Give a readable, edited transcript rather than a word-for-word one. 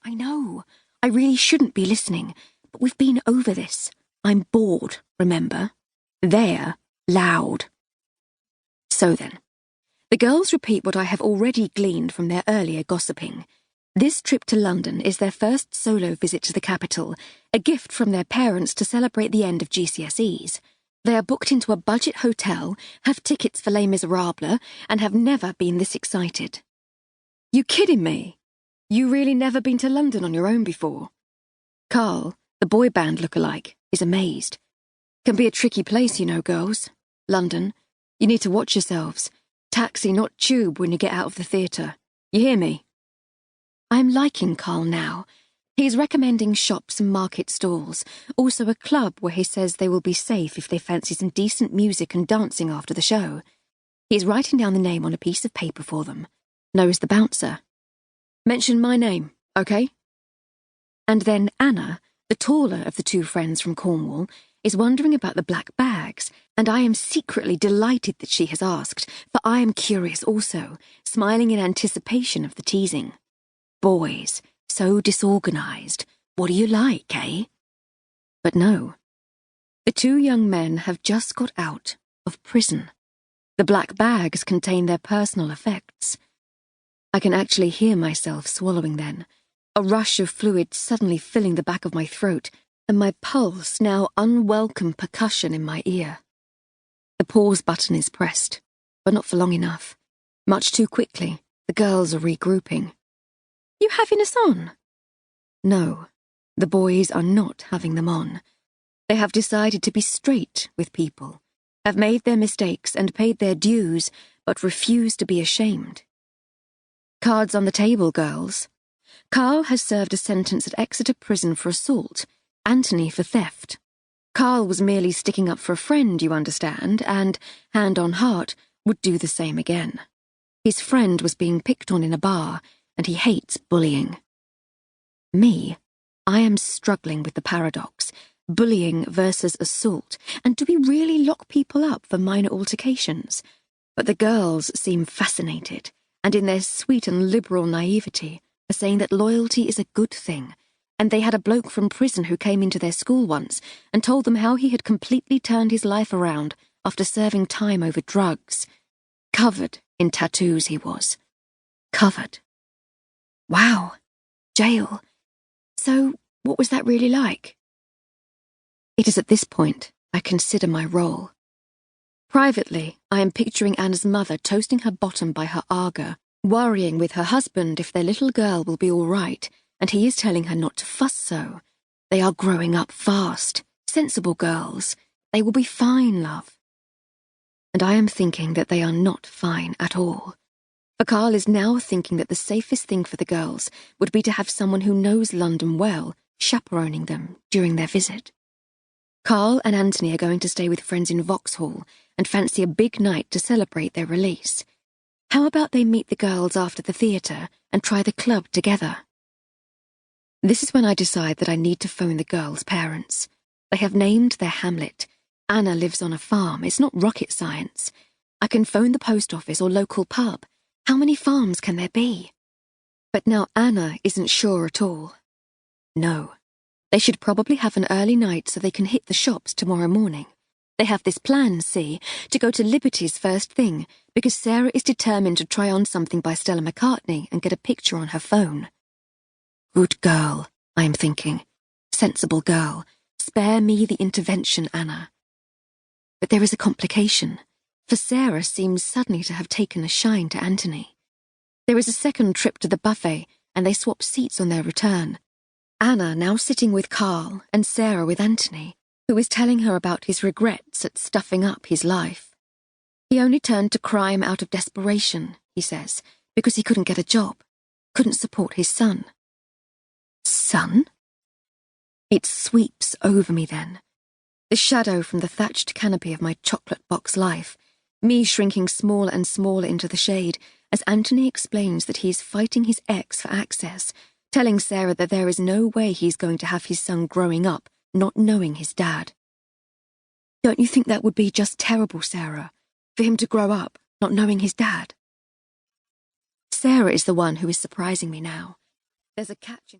I know. I really shouldn't be listening, but we've been over this. I'm bored, remember? They're loud. So then, the girls repeat what I have already gleaned from their earlier gossiping. This trip to London is their first solo visit to the capital, a gift from their parents to celebrate the end of GCSEs. They are booked into a budget hotel, have tickets for Les Miserables, and have never been this excited. You kidding me? You really never been to London on your own before? Carl, the boy band lookalike, is amazed. Can be a tricky place, you know, girls. London. You need to watch yourselves. Taxi, not tube, when you get out of the theatre. You hear me? I'm liking Carl now. He's recommending shops and market stalls, also a club where he says they will be safe if they fancy some decent music and dancing after the show. He's writing down the name on a piece of paper for them. Knows the bouncer. Mention my name, okay? And then Anna, the taller of the two friends from Cornwall, is wondering about the black bags, and I am secretly delighted that she has asked, for I am curious also, smiling in anticipation of the teasing. Boys, so disorganized. What do you like, eh? But no. The two young men have just got out of prison. The black bags contain their personal effects. I can actually hear myself swallowing then, a rush of fluid suddenly filling the back of my throat, and my pulse now unwelcome percussion in my ear. The pause button is pressed, but not for long enough. Much too quickly, the girls are regrouping. You having us on? No, the boys are not having them on. They have decided to be straight with people, have made their mistakes and paid their dues, but refuse to be ashamed. Cards on the table, girls. Carl has served a sentence at Exeter Prison for assault, Anthony for theft. Carl was merely sticking up for a friend, you understand, and, hand on heart, would do the same again. His friend was being picked on in a bar, and he hates bullying. Me, I am struggling with the paradox, bullying versus assault, and do we really lock people up for minor altercations? But the girls seem fascinated, and in their sweet and liberal naivety, are saying that loyalty is a good thing, and they had a bloke from prison who came into their school once and told them how he had completely turned his life around after serving time over drugs. Covered in tattoos he was. Covered. Wow. Jail. So, what was that really like? It is at this point I consider my role. Privately, I am picturing Anna's mother toasting her bottom by her Aga, worrying with her husband if their little girl will be all right, and he is telling her not to fuss so. They are growing up fast, sensible girls. They will be fine, love. And I am thinking that they are not fine at all. For Carl is now thinking that the safest thing for the girls would be to have someone who knows London well chaperoning them during their visit. Carl and Anthony are going to stay with friends in Vauxhall and fancy a big night to celebrate their release. How about they meet the girls after the theatre and try the club together? This is when I decide that I need to phone the girls' parents. They have named their hamlet. Anna lives on a farm. It's not rocket science. I can phone the post office or local pub. How many farms can there be? But now Anna isn't sure at all. No. They should probably have an early night so they can hit the shops tomorrow morning. They have this plan, see, to go to Liberty's first thing, because Sarah is determined to try on something by Stella McCartney and get a picture on her phone. Good girl, I am thinking. Sensible girl. Spare me the intervention, Anna. But there is a complication, for Sarah seems suddenly to have taken a shine to Anthony. There is a second trip to the buffet, and they swap seats on their return. Anna now sitting with Carl and Sarah with Anthony, who is telling her about his regrets at stuffing up his life. He only turned to crime out of desperation, he says, because he couldn't get a job, couldn't support his son. Son? It sweeps over me then. The shadow from the thatched canopy of my chocolate box life, me shrinking smaller and smaller into the shade as Anthony explains that he is fighting his ex for access, telling Sarah that there is no way he's going to have his son growing up not knowing his dad. Don't you think that would be just terrible, Sarah, for him to grow up not knowing his dad? Sarah is the one who is surprising me now. There's a catch in